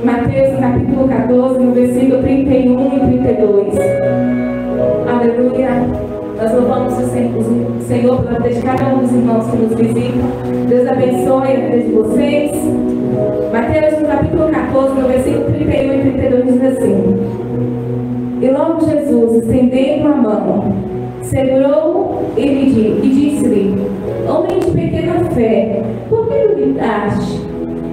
Mateus capítulo 14, no versículo 31 e 32. Aleluia. Nós louvamos o Senhor pela vida de cada um dos irmãos que nos visitam. Deus abençoe a vida de vocês. Mateus no capítulo 14, no versículo 31 e 32 diz assim: E logo Jesus, estendendo a mão, segurou e disse-lhe: Homem de pequena fé, por que duvidaste?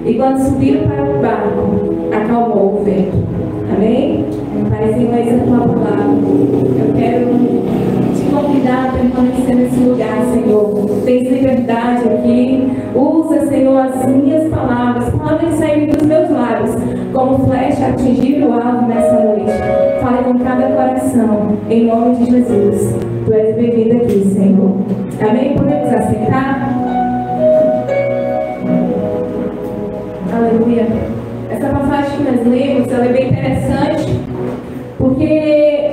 E quando subiram para o barco, acalmou o vento. Amém? Paizinho, essa é a tua palavra. Eu quero te convidar a permanecer nesse lugar, Senhor. Tens liberdade aqui. Usa, Senhor, as minhas palavras que saírem dos meus lábios, como flecha atingir o alvo nessa noite. Fale com cada coração, em nome de Jesus. Tu és bem-vindo aqui, Senhor. Amém? Podemos assentar? Aleluia. Essa passagem que nós lemos, ela é bem interessante, porque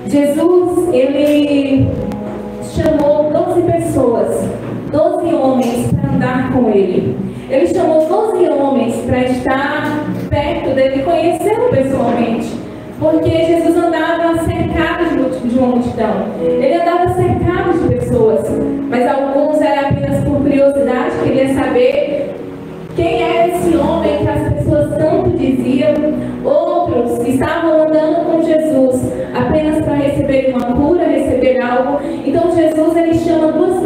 Jesus, ele chamou 12 pessoas, 12 homens para andar com ele. Ele chamou 12 homens para estar perto dele, conhecê-lo pessoalmente, porque Jesus andava cercado de uma multidão. Ele andava cercado de pessoas, mas alguns era apenas por curiosidade, queria saber quem era esse homem que as pessoas tanto diziam. Outros que estavam andando com Jesus apenas para receber uma cura, receber algo. Então Jesus, ele chama 12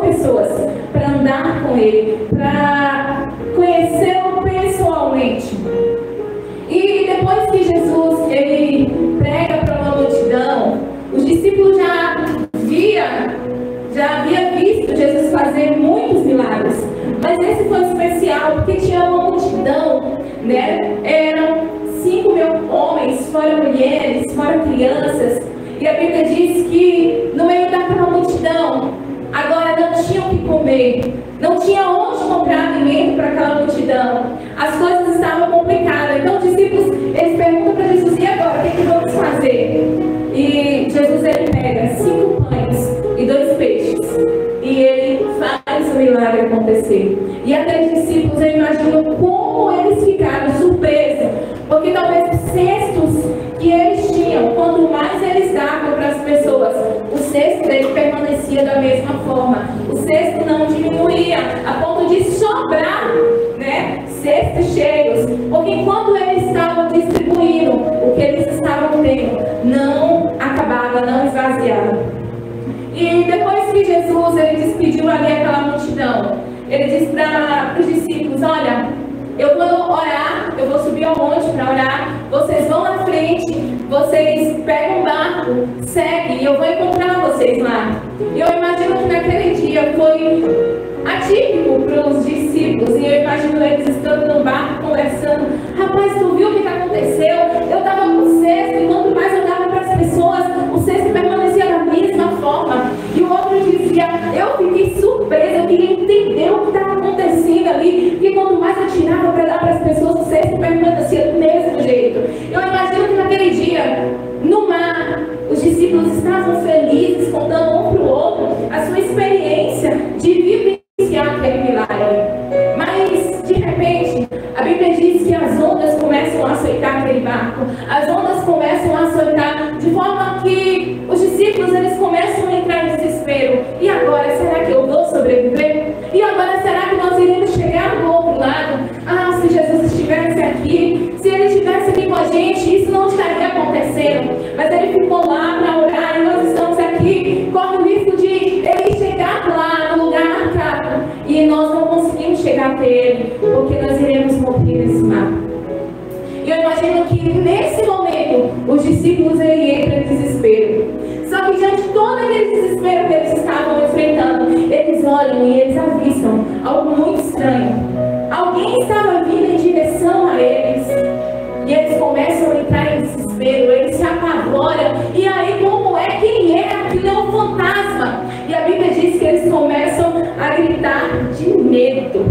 pessoas para andar com ele, para conhecê-lo pessoalmente. E depois que Jesus, ele prega para uma multidão, os discípulos já havia visto Jesus fazer muitos milagres. Mas esse foi especial porque tinha uma multidão, né? Eram 5.000 homens, fora mulheres, fora crianças. E a Bíblia diz que no meio daquela multidão, agora não tinham o que comer, não tinha onde comprar alimento para aquela multidão. As coisas estavam complicadas. Então os discípulos, eles perguntam para Jesus: e agora, o que vamos fazer? E Jesus, ele pega 5 pães e 2 peixes. E ele faz o milagre acontecer. E aqueles discípulos, eu imagino como eles ficaram surpresos. Porque talvez os cestos que eles tinham, quanto mais eles davam para as pessoas, o cesto dele permanecia da mesma forma. O cesto não diminuía a ponto de sobrar, né, cestos cheios. Porque enquanto eles estavam distribuindo o que eles estavam tendo, não acabava, não esvaziava. E depois que Jesus, ele despediu ali aquela multidão, ele disse para os discípulos: olha, eu vou orar, eu vou subir ao monte para orar, vocês vão na frente, vocês pegam um barco, seguem, e eu vou encontrar vocês lá. E eu imagino que naquele dia foi atípico para os discípulos, e eu imagino eles estando no barco conversando: rapaz, tu viu o que aconteceu? Eu estava com o cesto, e quanto mais eu dava para as pessoas, o cesto permanecia da mesma forma. E o outro dizia: eu fiquei surpresa, eu queria entender o que estava acontecendo ali, porque quanto mais eu tirava para dar para as pessoas, o cesto permanecia do mesmo jeito. Eu imagino que naquele dia, no mar, os discípulos estavam felizes, contando um para o outro a sua experiência de vivenciar aquele milagre. Mas, de repente, a Bíblia diz que as ondas começam a aceitar aquele barco. As ondas começam a aceitar, de forma que os discípulos, eles começam a entrar em desespero. E agora, será que eu vou sobreviver? E agora, será que nós iremos chegar do outro lado? Ah, se Jesus estivesse aqui, se ele estivesse aqui com a gente, isso não estaria acontecendo. Mas ele ficou lá para orar, e nós estamos aqui, corre o risco de ele chegar lá no lugar marcado e nós não conseguimos chegar até ele, porque nós iremos morrer nesse mar. E eu imagino que nesse momento os discípulos, ele entram em desespero. Só que diante de todo aquele desespero que eles estavam enfrentando, eles olham e eles avistam algo muito estranho. Alguém estava vindo em direção a eles. E eles começam a entrar em desespero, eles se apavoram. E aí, como é? Quem é? Aquilo é um fantasma. E a Bíblia diz que eles começam a gritar de medo.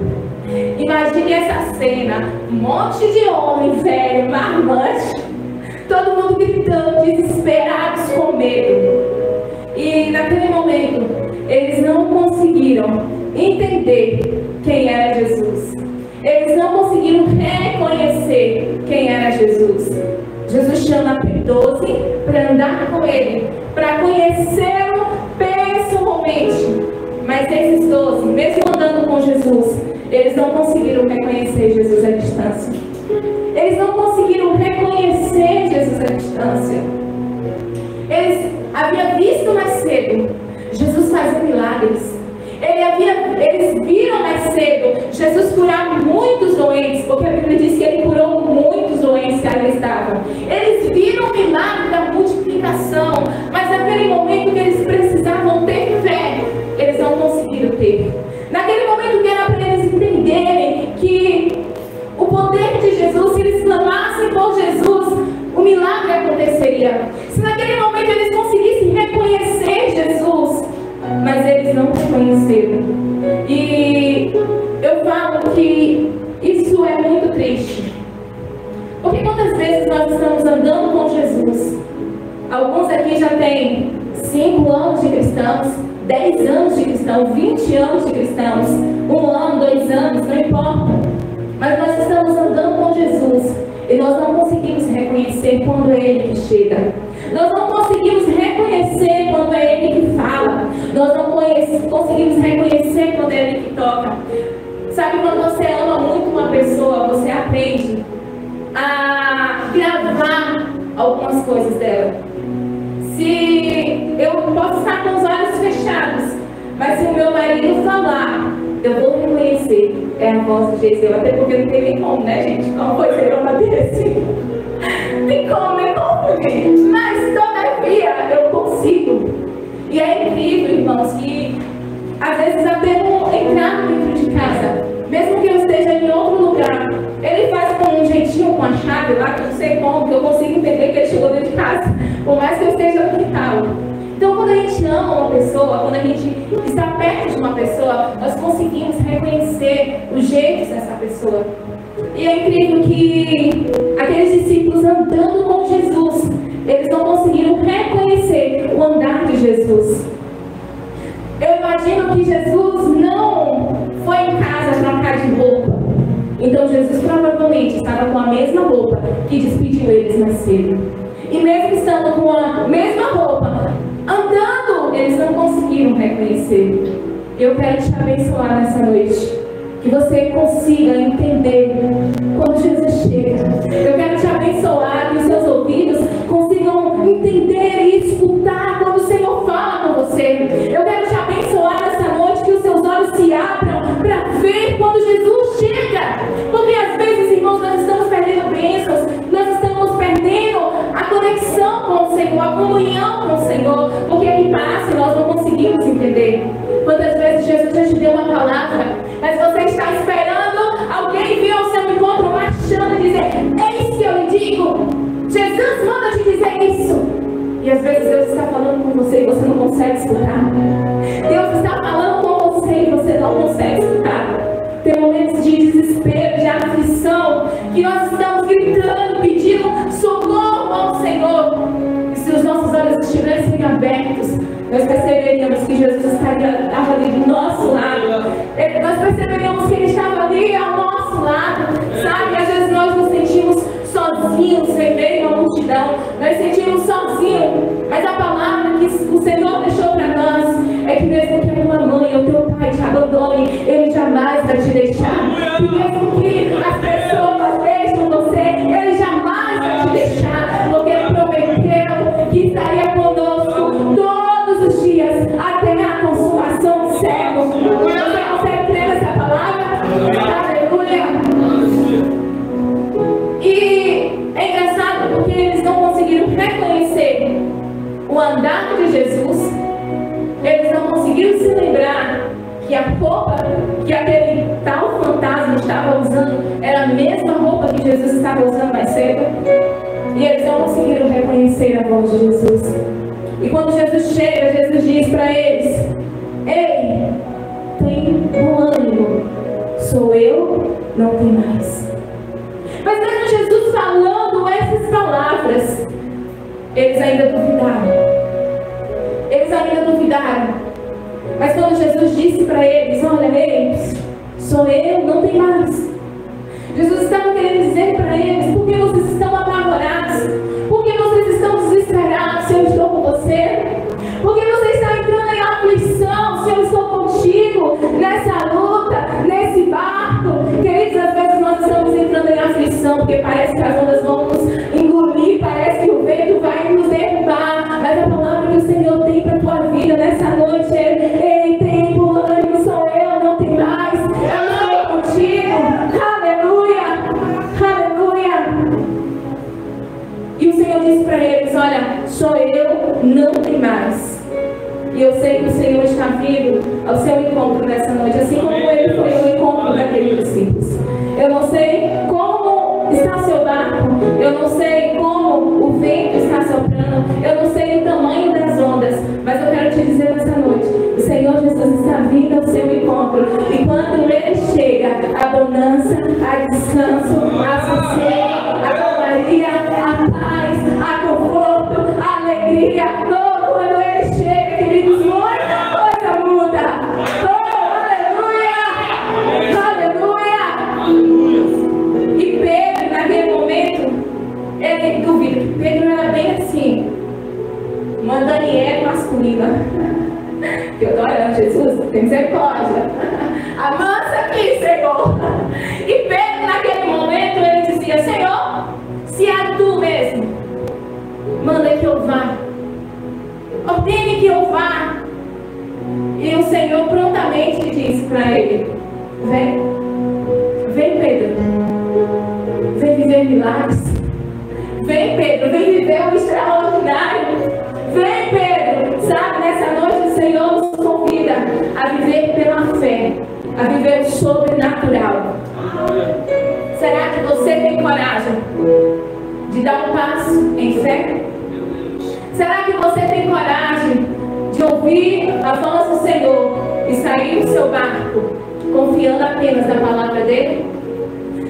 Imagine essa cena: um monte de homem velho, marmante, todo mundo gritando, desesperados, com medo. E naquele momento, eles não conseguiram entender quem era Jesus. Eles não conseguiram reconhecer reconhecer quem era Jesus. Jesus chama 12 para andar com ele, para conhecê-lo pessoalmente. Mas esses 12, mesmo andando com Jesus, eles não conseguiram reconhecer Jesus à distância. Eles não conseguiram reconhecer Jesus à distância. Eles haviam visto mais cedo Jesus fazer milagres. Eles viram mais cedo Jesus curar muitos doentes, porque a Bíblia diz que ele curou muitos doentes que ali estavam. Eles viram o milagre da multiplicação, mas naquele momento que eles precisavam ter fé, eles não conseguiram ter. Naquele momento que era para eles entenderem que o poder de Jesus, se eles clamassem por Jesus, o milagre aconteceria. Se naquele momento eles conseguissem reconhecer Jesus, mas eles não reconheceram. E eu falo que isso é muito triste. Porque quantas vezes nós estamos andando com Jesus? Alguns aqui já têm 5 anos de cristãos, 10 anos de cristãos, 20 anos de cristãos, 1 ano, 2 anos, não importa. Mas nós estamos andando com Jesus e nós não conseguimos reconhecer quando é Ele que chega. Nós não conseguimos reconhecer quando é Ele que fala. Nós não conseguimos reconhecer quando é Ele que toca. Sabe, quando você ama muito uma pessoa, você aprende a gravar algumas coisas dela. Se eu posso estar com os olhos fechados, mas se o meu marido falar, eu vou reconhecer. É a voz de Jesus. Até porque não tem nem como, né, gente? Como foi ser uma desse? Tem como, nem como, gente. Mas todavia eu consigo. E é incrível, irmãos, que às vezes até entrar dentro de casa, mesmo que eu esteja em outro lugar, ele faz com um jeitinho, com a chave lá, que eu não sei como, que eu consigo entender que ele chegou dentro de casa, por mais que eu esteja no quintal. Então, quando a gente ama uma pessoa, quando a gente está perto de uma pessoa, nós conseguimos reconhecer os jeitos dessa pessoa. E é incrível que aqueles discípulos andando com Jesus, eles não conseguiram reconhecer o andar de Jesus. Eu imagino que Jesus não foi em casa trocar de roupa. Então Jesus provavelmente estava com a mesma roupa que despediu eles mais cedo. E mesmo estando com a mesma roupa, andando, eles não conseguiram reconhecer. Eu quero te abençoar nessa noite, que você consiga entender quando Jesus chega. Eu quero te abençoar, que os seus ouvidos consigam entender e escutar quando o Senhor fala com você. Eu quero te abençoar nessa noite, que os seus olhos se abram para ver quando Jesus chega. Porque às vezes, irmãos, nós estamos perdendo bênçãos, nós estamos perdendo a conexão com o Senhor, a comunhão com o Senhor, porque Ele passa e nós não conseguimos entender. Quantas vezes Jesus já te deu uma palavra, mas você está esperando alguém vir ao seu encontro marchando e dizer: eis que eu lhe digo, Jesus manda te dizer isso. E às vezes Deus está falando com você e você não consegue escutar. Deus está falando com você e você não consegue escutar. Tem momentos de desespero, de aflição, que nós estamos gritando, pedindo socorro ao Senhor. E se os nossos olhos estivessem abertos, nós perceberíamos que Jesus estava ali do nosso lado. Nós perceberíamos que Ele estava ali ao nosso lado. Sabe, às vezes nós nos sentimos sozinhos em meio à multidão. Nós sentimos sozinhos. Mas a palavra que o Senhor deixou para nós é que mesmo que a tua mãe ou teu pai te abandone, Ele jamais vai te deixar. E mesmo que as pessoas deixam você, Ele jamais vai te deixar. Porque Ele prometeu que estaria conosco todos os dias até a consumação do século. Você consegue crer nessa palavra? Aleluia! E é engraçado porque eles não conseguiram reconhecer o andar de Jesus. Eles não conseguiram se lembrar que a roupa que aquele tal fantasma estava usando era a mesma roupa que Jesus estava usando mais cedo. E eles não conseguiram reconhecer a voz de Jesus. E quando Jesus chega, Jesus diz para eles: ei, tem bom ânimo, sou eu, não tem mais. Mas mesmo Jesus falando essas palavras, eles ainda duvidaram. Eles ainda duvidaram. Mas quando Jesus disse para eles: olha, ei, sou eu, não tem mais. Jesus estava querendo se eu estou com você? Por que você está entrando em aflição se eu estou contigo nessa luta, nesse barco? Queridos, às vezes nós estamos entrando em aflição porque parece que as ondas vão nos engolir, parece que o vento vai nos derrubar, mas a palavra que o Senhor tem para a tua vida nessa noite é: ei, tem ânimo, sou eu, não tem mais, eu não estou contigo. Aleluia, aleluia. E o Senhor disse para eles: olha, sou eu, não tem mais. E eu sei que o Senhor está vindo ao seu encontro nessa noite, assim como ele foi ao encontro daqueles discípulos. Eu não sei como está o seu barco, eu não sei como o vento está soprando, eu não sei o tamanho das ondas, mas eu quero te dizer nessa noite: o Senhor Jesus está vindo ao seu encontro, e quando ele chega, a bonança, a descanso, a sossego, a calmaria, a paz, a conforto, a alegria, todo quando ele chega, queridos, muita coisa muda. Oh, aleluia, aleluia. E Pedro, naquele momento, ele duvida. Pedro era bem assim, uma Daniela masculina. Que eu tô orando: Jesus, tem misericórdia. Amansa aqui, Senhor. E Pedro, naquele momento, ele dizia: Senhor, se é tu mesmo, manda que eu vá, ordene que eu vá. E o Senhor prontamente disse para ele: vem, vem, Pedro, vem viver milagres. Vem, Pedro, vem viver o extraordinário. Vem, Pedro. Sabe, nessa noite o Senhor nos convida a viver pela fé, a viver o sobrenatural. Será que você tem coragem de dar um passo em fé? Será que você tem coragem de ouvir a voz do Senhor e sair do seu barco confiando apenas na palavra dele?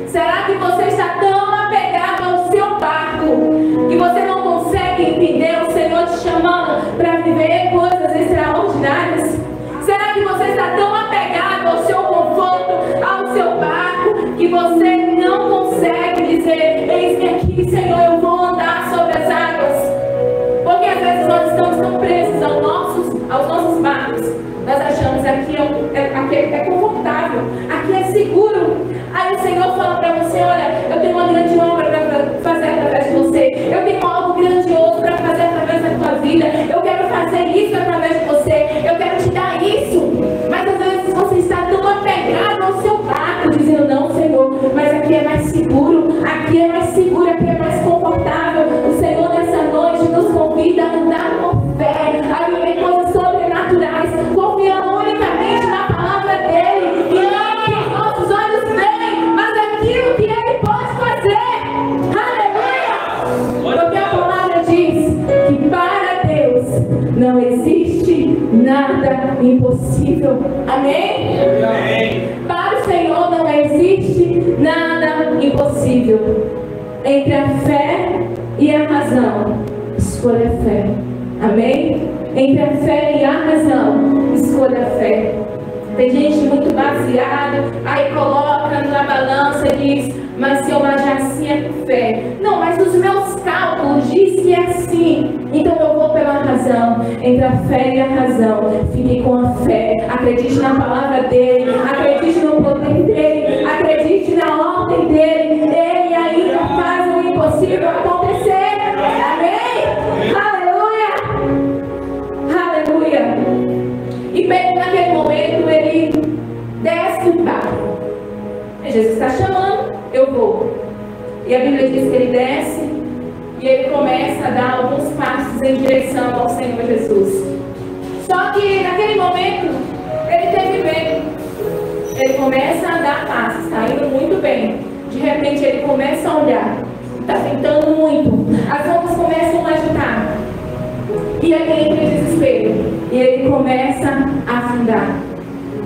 Será que você está tão apegado ao seu barco que você não consegue entender o Senhor te chamando para viver coisas extraordinárias? Será que você está tão apegado ao seu conforto, ao seu barco, que você não consegue dizer: eis-me aqui, Senhor, eu vou andar sobre as águas? Porque às vezes nós estamos tão presos aos nossos barcos. Nós achamos que aqui é confortável, aqui é seguro. Aí o Senhor fala para você: olha, eu tenho uma grande obra para fazer através de você. Eu tenho algo grandioso para fazer através da tua vida. Eu quero fazer isso através de você. Eu quero te dar isso. Mas às vezes você está tão apegado ao seu barco, dizendo: não, Senhor, mas aqui é mais seguro, aqui é mais seguro, aqui é mais confortável. O Senhor nessa noite nos convida a andar com fé, a viver coisas sobrenaturais, confiando unicamente na palavra dele, e não que os nossos olhos veem, mas aquilo que ele pode fazer. Aleluia! Porque a palavra diz que para Deus não existe nada impossível. Amém? Amém. Para o Senhor não existe nada impossível. Entre a fé e a razão, escolha a fé. Amém? Entre a fé e a razão, escolha a fé. Tem gente muito baseada, aí coloca na balança e diz: mas se eu agir assim é com fé. Não, mas os meus cálculos diz que é assim, então eu vou pela razão. Entre a fé e a razão, fique com a fé. Acredite na palavra dele, acredite no poder dele, acredite na ordem dele. Ele ainda faz o impossível acontecer. Amém? Aleluia! Aleluia! E Pedro, naquele momento, ele desce do barco. Jesus está chamando, eu vou. E a Bíblia diz que ele desce e ele começa a dar alguns passos em direção ao Senhor Jesus. Só que naquele momento ele teve medo. Ele começa a dar passos, está indo muito bem. De repente ele começa a olhar, está tentando muito. As ondas começam a agitar. E aí ele entra em desespero. E ele começa a afundar.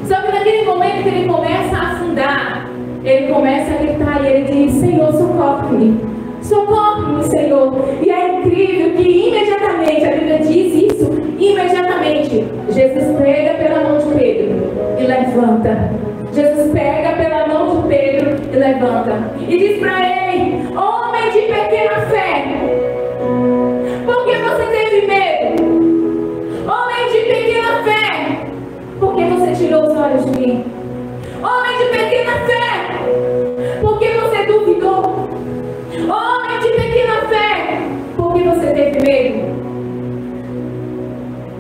Só que naquele momento que ele começa a afundar, ele começa a gritar e ele diz: Senhor, socorre-me. Socorre-me, Senhor. E é incrível que imediatamente, a Bíblia diz isso, imediatamente, Jesus pega pela mão de Pedro e levanta. Jesus pega pela mão de Pedro e levanta. E diz para ele: homem de pequena fé, por que você teve tirou os olhos de mim? Homem de pequena fé, por que você duvidou? Homem de pequena fé, por que você teve medo?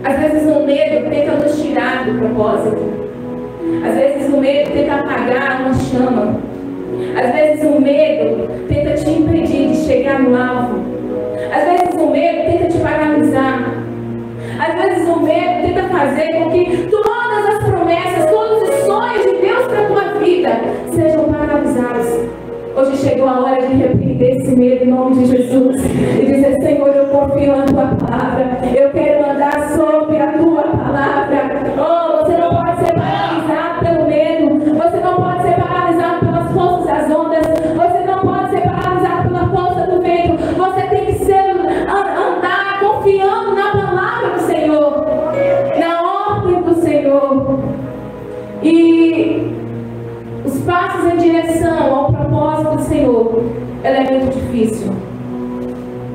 Às vezes o medo tenta nos tirar do propósito. Às vezes o medo tenta apagar uma chama. Às vezes o medo tenta te impedir de chegar no alvo. Às vezes o medo tenta te paralisar. Às vezes o medo tenta fazer com que todas as promessas, todos os sonhos de Deus para a tua vida sejam paralisados. Hoje chegou a hora de repreender esse medo em nome de Jesus e dizer: Senhor, eu confio na tua palavra, eu quero andar sobre a tua palavra. Oh, você não pode ser paralisado pelo medo, você não pode ser paralisado pelas forças das ondas, você não pode ser paralisado pela força do vento. Você tem que andar confiando na palavra do Senhor, na ordem do Senhor. E os passos em direção ao propósito do Senhor, ela é muito difícil.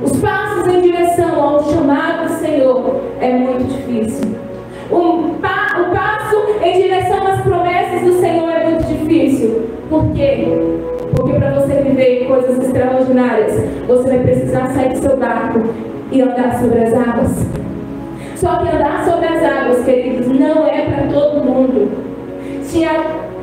Os passos em direção ao chamado do Senhor é muito difícil. O passo em direção às promessas do Senhor é muito difícil. Por quê? Porque para você viver coisas extraordinárias, você vai precisar sair do seu barco e andar sobre as águas. Só que andar sobre as águas, queridos, não é para todo mundo. Tinha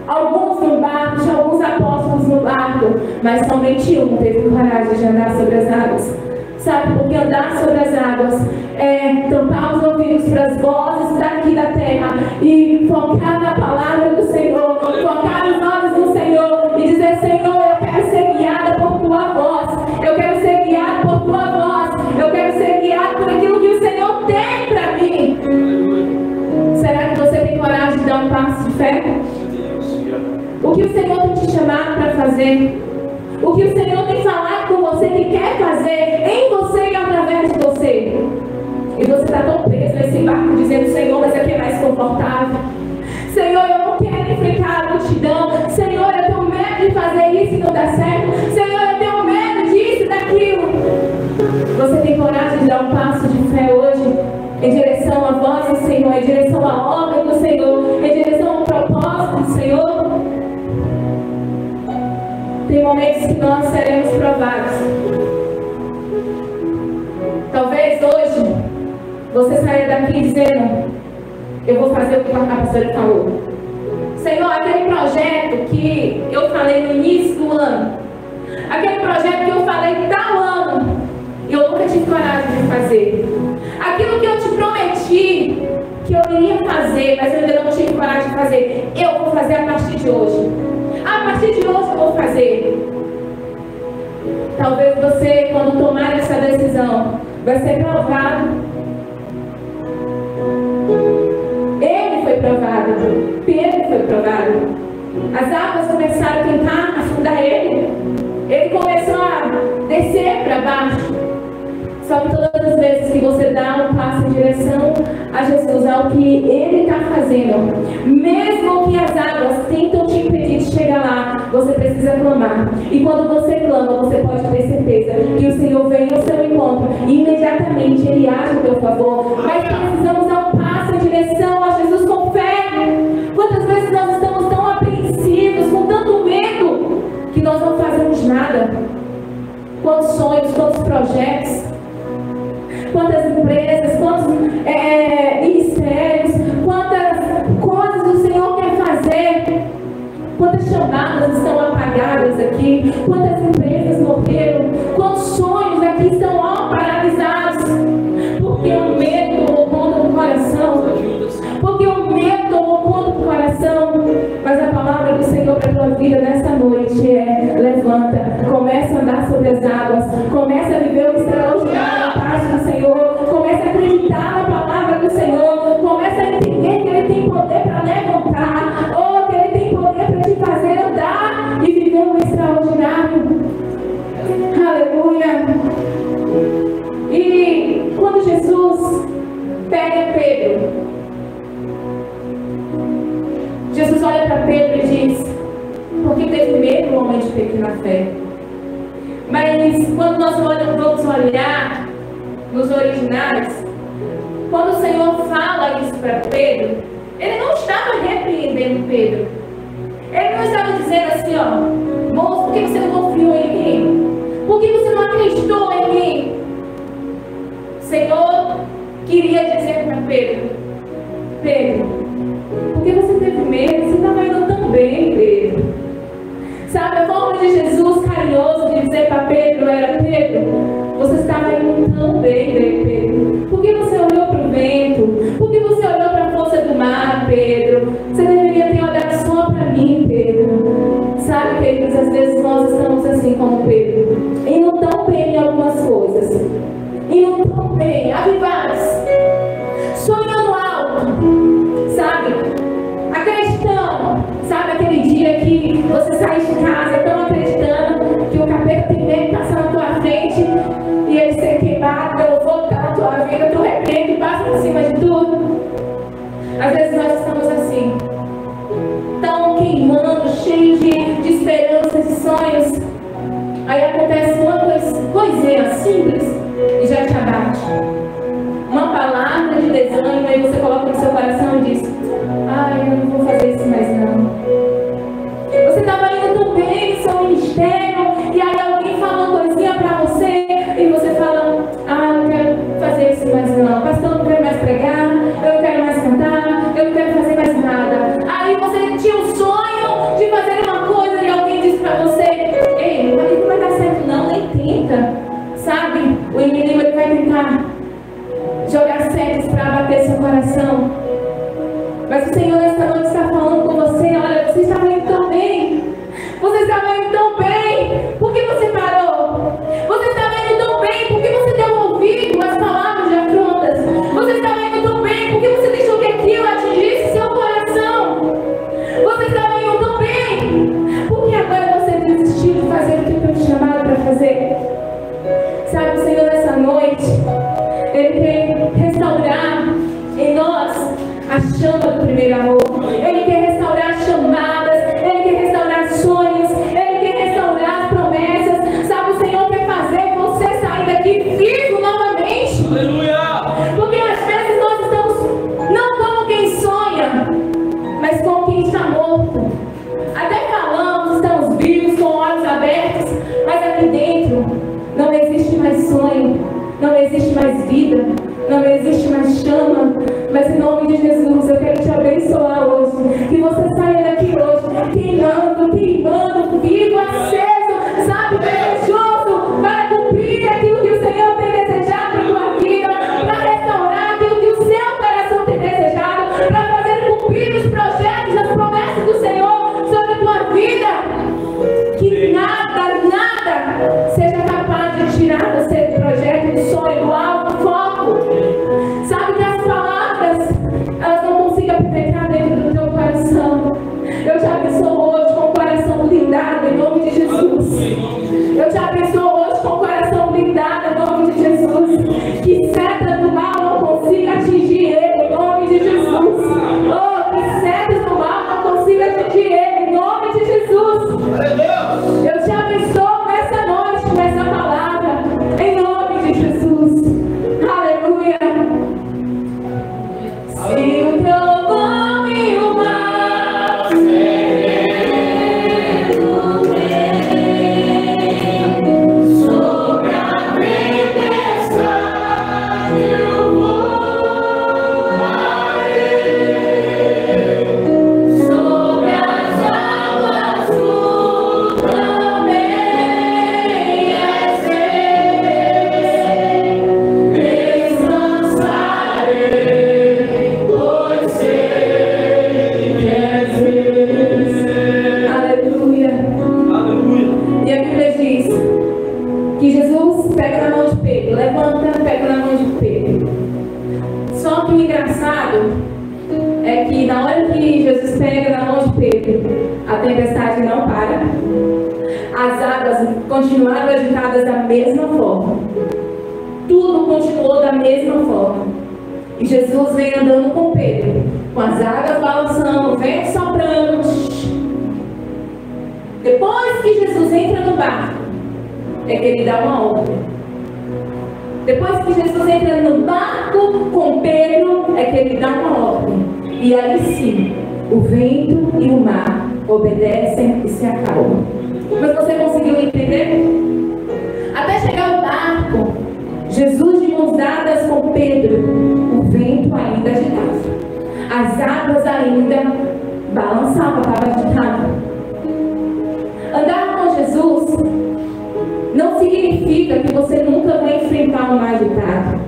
alguns no barco, tinha alguns apóstolos no barco, mas somente um teve coragem de andar sobre as águas. Sabe, porque andar sobre as águas é tampar os ouvidos para as vozes daqui da terra e focar na palavra do Senhor, focar nos olhos do Senhor e dizer: Senhor, eu quero ser guiada por tua voz, eu quero ser guiada por tua voz, eu quero ser guiada por aquilo que o Senhor tem para mim. Será que você tem coragem de dar um passo de fé? O que o Senhor tem te chamado para fazer? O que o Senhor tem falado com você que quer fazer em você e através de você? E você está tão preso nesse barco dizendo: Senhor, mas aqui é mais confortável. Senhor, eu não quero enfrentar a multidão. Senhor, eu tenho medo de fazer isso e não dar certo. Senhor, eu tenho medo disso e daquilo. Você tem coragem de dar um passo de fé hoje em direção à voz do Senhor, em direção à obra do Senhor, em direção ao propósito do Senhor? Tem momentos que nós seremos provados. Talvez hoje você saia daqui dizendo: eu vou fazer o que a pastora falou. Senhor, aquele projeto que eu falei no início do ano, aquele projeto que eu falei tal ano, eu nunca tive coragem de fazer. Aquilo que eu te prometi que eu iria fazer, mas eu ainda não tive coragem de fazer, eu vou fazer a partir de hoje. A partir de hoje eu vou fazer. Talvez você, quando tomar essa decisão, vai ser provado. Ele foi provado. Pedro foi provado. As águas começaram a tentar afundar ele. Ele começou a descer para baixo. Só que todas as vezes que você dá um passo em direção a Jesus, ao que Ele está fazendo, mesmo que as águas tentam te impedir de chegar lá, você precisa clamar. E quando você clama, você pode ter certeza que o Senhor vem ao seu encontro e imediatamente Ele age a teu favor. Mas precisamos dar um passo em direção a Jesus com fé. Quantas vezes nós estamos tão apreensivos, com tanto medo, que nós não fazemos nada? Quantos sonhos, quantos projetos, quantas empresas, quantos ministérios, quantas coisas o Senhor quer fazer, quantas chamadas estão apagadas aqui, quantas empresas morreram, quantos sonhos aqui estão paralisados, porque o medo tomou conta do coração, porque o medo tomou conta do coração. Mas a palavra do Senhor para a tua vida nessa noite é: levanta, começa a andar sobre as águas, começa a viver o extraordinário da paz do Senhor, começa a acreditar na palavra do Senhor, começa a entender que Ele tem poder para levantar, ou que Ele tem poder para te fazer andar e viver o extraordinário. Aleluia! E quando Jesus pega Pedro, Jesus olha para Pedro e diz: porque teve medo o homem de pequena fé. Mas quando nós vamos olhar nos originais, quando o Senhor fala isso para Pedro, Ele não estava repreendendo Pedro. Ele não estava dizendo assim, ó, moço, por que você não confiou em mim? Por que você não acreditou em mim? O Senhor queria dizer para Pedro, Pedro, por que você teve medo? Você estava indo tão bem, Pedro. Sabe, a forma de Jesus carinhoso de dizer para Pedro era, Pedro, você estava indo tão bem, Pedro. Por que você olhou para o vento? Por que você olhou para a força do mar, Pedro? Você deveria ter olhado só para mim, Pedro. Sabe, queridos, às vezes nós estamos assim como Pedro, indo tão bem em algumas coisas, indo tão bem, avivados, sonhando alto, sabe, acreditando, sabe, aquele dia que você sai de casa tão acreditando que o capeta tem medo de passar na tua frente e ele ser queimado pelo fogo que está na tua vida, tu repreende e passa por cima de tudo. Às vezes nós estamos assim, tão queimando, cheios de esperanças e sonhos. Aí acontece uma coisinha simples e já te abate. Uma palavra de desânimo e você coloca no seu coração e diz, ai, eu não vou fazer isso mais não. Você estava indo tão bem no seu ministério e aí alguém fala uma coisinha pra você e você fala, ah, eu não quero fazer isso mais não. Pastor, eu não quero mais pregar, eu não quero mais cantar, eu não quero fazer mais nada. Aí você tinha um sonho de fazer uma coisa e alguém diz pra você, ei, mas não vai dar certo não, nem tenta. Sabe, o inimigo ele vai tentar jogar setas para abater seu coração. Mas o Senhor nesta noite está falando com você, olha, você estava indo tão bem. Você estava indo tão bem. Por que você parou? Você estava indo tão bem. Por que você deu ouvido às palavras de afrontas? Você estava indo tão bem. Por que você deixou que aquilo atingisse seu coração? Você estava indo tão bem. Por que agora você desistiu de fazer o que foi te chamado para fazer? Sabe, o Senhor nessa noite, Ele quer restaurar em nós a chama do primeiro amor. Ele quer restaurar chamadas, Ele quer restaurar sonhos, Ele quer restaurar as promessas. Sabe, o Senhor quer fazer você sair daqui vivo novamente. Aleluia! Porque às vezes nós estamos não como quem sonha, mas como quem está morto. Até falamos, estamos vivos, com olhos abertos, mas aqui dentro não existe mais sonho, não existe mais vida, não existe mais chama. Mas em nome de Jesus eu quero te abençoar hoje, que você saia daqui hoje queimando, vivo, aceso, sabe, desejoso para cumprir aquilo que o Senhor tem desejado para a tua vida, para restaurar aquilo que o seu coração tem desejado, para fazer cumprir os projetos, as promessas do Senhor sobre a tua vida. Que nada seja capaz de tirar você do projeto, do sonho, do alvo, do foco. Sabe que as palavras, elas não consigam penetrar dentro do teu coração. Eu te abençoo hoje com o coração blindado em nome de Jesus. Eu te abençoo hoje com o coração blindado em nome de Jesus. Que seta do mal não consiga atingir ele em nome de Jesus. Oh, que setas do mal não consiga atingir ele em nome de Jesus. Eu te abençoo nessa noite com essa palavra em nome de Jesus. Aleluia. Se o teu nome o mar sobre a tempestade eu voarei, sobre as águas tu também és descansarei, pois sei que és Deus. Aleluia. E a Bíblia diz que Jesus pega na mão de Pedro, levanta, pega na mão de Pedro. Só que o engraçado é que na hora que Jesus pega na mão de Pedro, a tempestade não para. As águas continuaram agitadas da mesma forma. Tudo continuou da mesma forma. E Jesus vem andando com Pedro, com as águas balançando, o vento soprando. Depois que Jesus entra no barco, é que ele dá uma ordem. Depois que Jesus entra no barco com Pedro, é que ele dá uma ordem. E aí sim, o vento e o mar obedecem e se acalmam. Mas você conseguiu entender? Até chegar ao barco, Jesus de mãos dadas com Pedro, o vento ainda agitava. As águas ainda balançavam, estava agitado. Andar com Jesus não significa que você nunca vai enfrentar um mar agitado.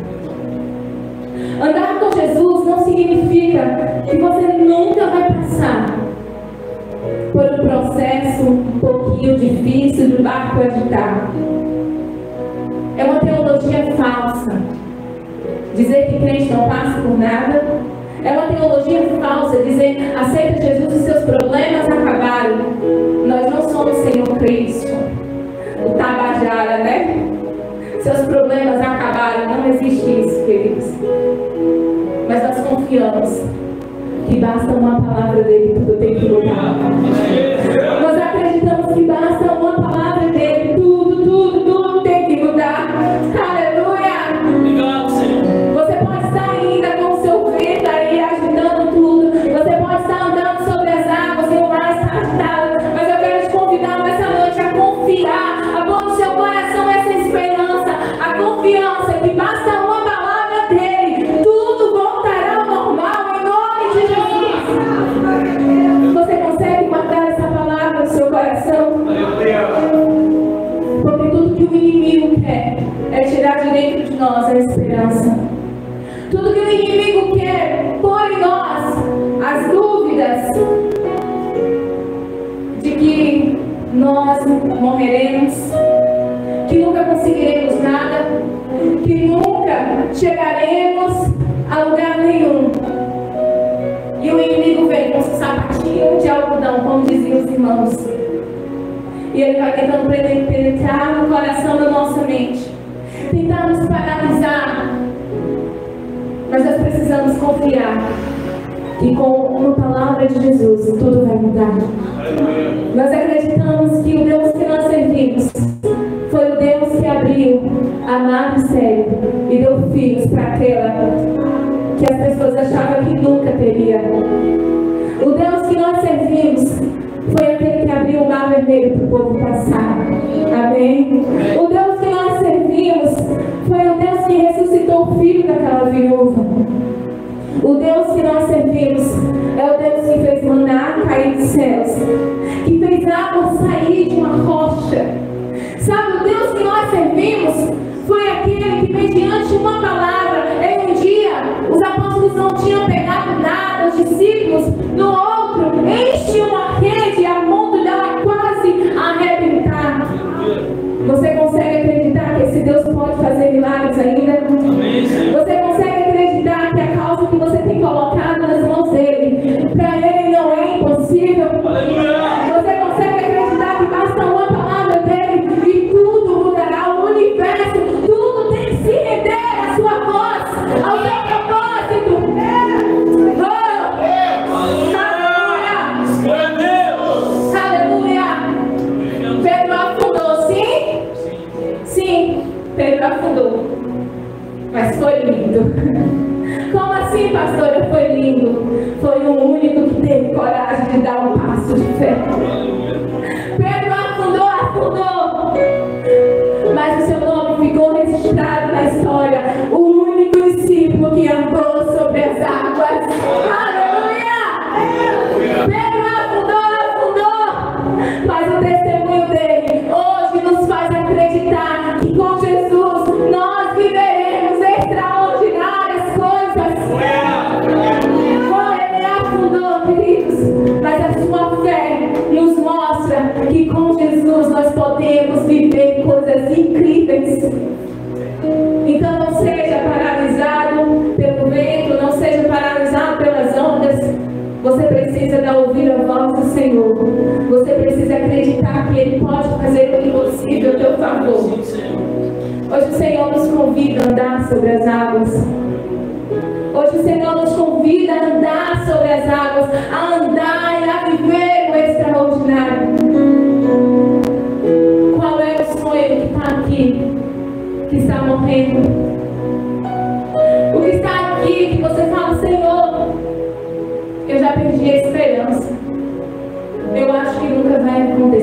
Andar com Jesus não significa que você nunca vai passar por um processo um pouquinho difícil do barco agitado. É uma teologia falsa. Dizer que crente não passa por nada. É uma teologia falsa. Dizer, aceita Jesus e seus problemas acabaram. Nós não somos Senhor Cristo. O Tabajara, né? Seus problemas acabaram. Não existe isso, queridos. Mas nós confiamos que basta uma palavra dele e tudo tem que mudar. Nós acreditamos que basta uma palavra dele, tudo tem que mudar. Aleluia! Obrigado, Senhor. Você pode estar ainda com o seu vento aí agitando tudo. Você pode estar andando sobre as águas e o mar está agitado. Mas eu quero te convidar nessa noite a confiar, a pôr no seu coração essa esperança, a confiança que basta uma palavra dele, tudo voltará ao normal em nome de Jesus. Você consegue guardar essa palavra no seu coração? Porque tudo que o inimigo quer é tirar de dentro de nós a esperança. Tudo que o inimigo quer pôr em nós as dúvidas de que nós morreremos, que nunca conseguiremos nada, que nunca chegaremos a lugar nenhum. E o inimigo vem com seu sapatinho de algodão, como diziam os irmãos. E ele vai tentando penetrar no coração da nossa mente, tentar nos paralisar. Mas nós precisamos confiar que com a palavra de Jesus tudo vai mudar. Nós acreditamos que o Deus que nós servimos foi o Deus que abriu a mar do céu e deu filhos para aquela que as pessoas achavam que nunca teria. O Deus que nós servimos foi aquele que abriu o mar vermelho para o povo passar. Amém? O Deus que nós servimos foi o Deus que ressuscitou o filho daquela viúva. O Deus que nós servimos é o Deus que fez maná cair dos céus, que fez água sair de uma rocha. Sabe, o Deus que nós servimos foi aquele que, mediante uma palavra, em um dia, os apóstolos não tinham pegado nada, os discípulos, no outro, enchiam uma rede a ponto dela quase arrebentar. Você consegue acreditar que esse Deus pode fazer milagres ainda? Você consegue acreditar que a causa que você tem colocado nas mãos dele, para ele não é impossível? Você consegue acreditar que basta uma palavra dele e tudo mudará? O universo, tudo tem que se render à sua voz, ao seu propósito. Pedro afundou, sim? Sim, Pedro afundou. Mas foi lindo. Como assim, pastora? Foi lindo. Foi o único que teve coragem de dar um passo de fé. Pedro afundou. Mas o seu nome ficou registrado na história. O único discípulo que andou sobre as águas. Aleluia! Pedro afundou. Mas o testemunho dele hoje nos faz acreditar que com Jesus nós viveremos extraordinárias coisas. Ele afundou, queridos, mas a sua fé nos mostra que com Jesus nós podemos viver coisas incríveis. Então não seja paralisado pelo vento, não seja paralisado pelas ondas. Você precisa dar ouvir a voz do Senhor. Você precisa acreditar que Ele pode fazer o impossível a teu favor. Hoje o Senhor nos convida a andar sobre as águas. Hoje o Senhor nos convida a andar sobre as águas, a andar e a viver o extraordinário. Qual é o sonho que está aqui, que está morrendo? O que está aqui, que você fala, Senhor,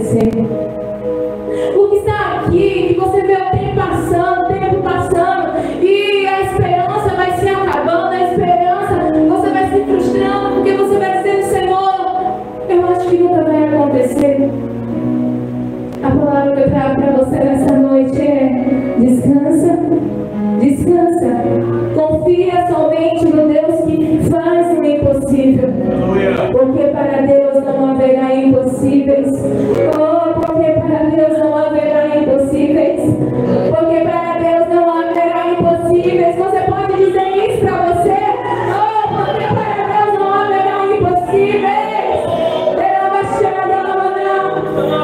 obedecer. O que está aqui, que você vê o tempo passando, e a esperança vai se acabando, a esperança, você vai se frustrando, porque você vai dizer, Senhor, eu acho que nunca vai acontecer. A palavra que eu trago para você nessa noite é: descansa, descansa, confia somente no Deus que faz o impossível, porque para Deus não haverá impossíveis. Oh, porque para Deus não haverá impossíveis, porque para Deus não haverá impossíveis. Você pode dizer isso para você? Oh, porque para Deus não haverá impossíveis.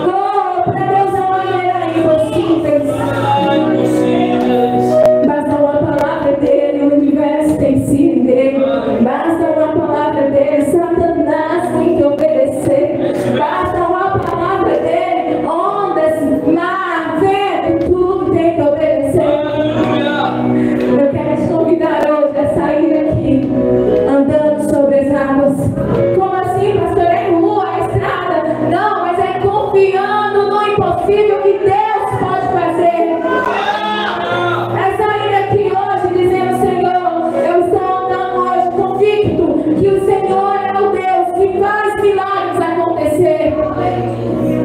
Oh, para Deus não haverá impossíveis. Basta uma palavra dele, o universo tem sido dele. Basta uma palavra dele, Satanás tem que obedecer. Basta uma palavra dele, ondas, mar, vento, tudo tem que obedecer. Eu quero te convidar hoje a sair daqui andando sobre as águas. Como assim, pastor? É rua, é estrada? Não, mas é confiando no impossível que Deus pode fazer. É sair daqui hoje dizendo, Senhor, eu estou andando hoje convicto que o Senhor é o Deus que faz milagres acontecer.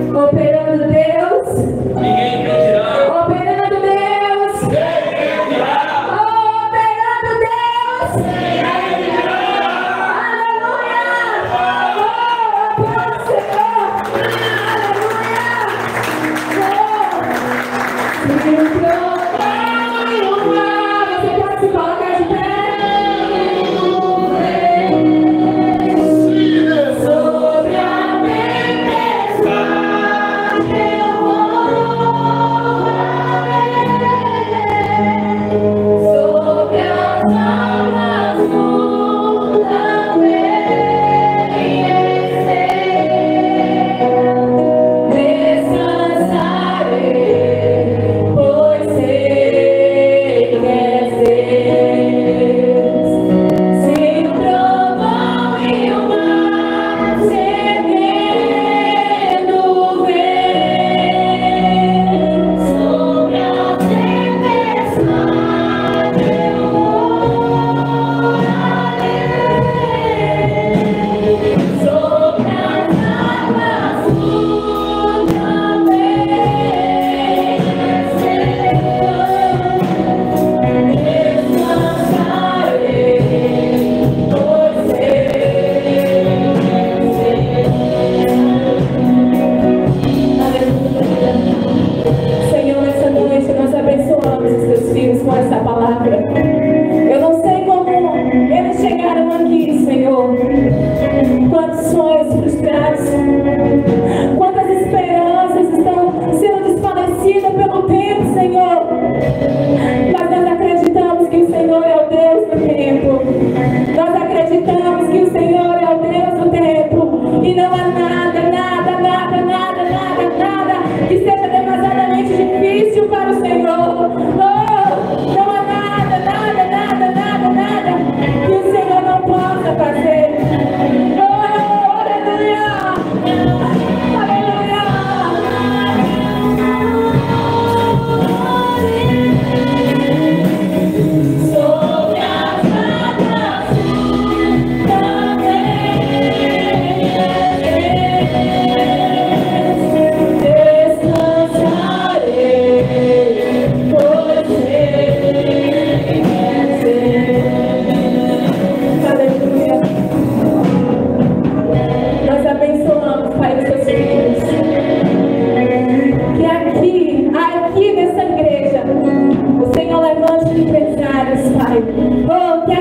Operando Deus. Ninguém impedirá. Operando Deus. Operando Deus. Aleluia. Oh, operando Senhor. Aleluia. Você pode se colocar de pé. Sobre a tempestade eu vou sobre as águas descansarei, pois sei que és Deus. Se o trovão e o mar cedendo vem, sobre a tempestade eu orarei, sobre as águas também descansarei, pois Aleluia. Senhor, nessa noite nós abençoamos os teus filhos com essa palavra. Eu não sei como eles chegaram aqui, Senhor. Quantos sonhos frustrados, quantas esperanças estão sendo desfalecidas pelo tempo, Senhor. Mas nós acreditamos que o Senhor é o Deus do tempo. Nós acreditamos que o Senhor é o Deus do tempo. E não há nada que seja demasiadamente difícil para o Senhor. Oh, não há nada que o Senhor não possa fazer. Oh, aleluia! Aleluia! Sobre as águas descansarei, pois sei que és Deus. Aleluia. Nós abençoamos, Pai, os teus filhos. Que aqui nessa igreja, o Senhor levante empresários, Pai. Oh, que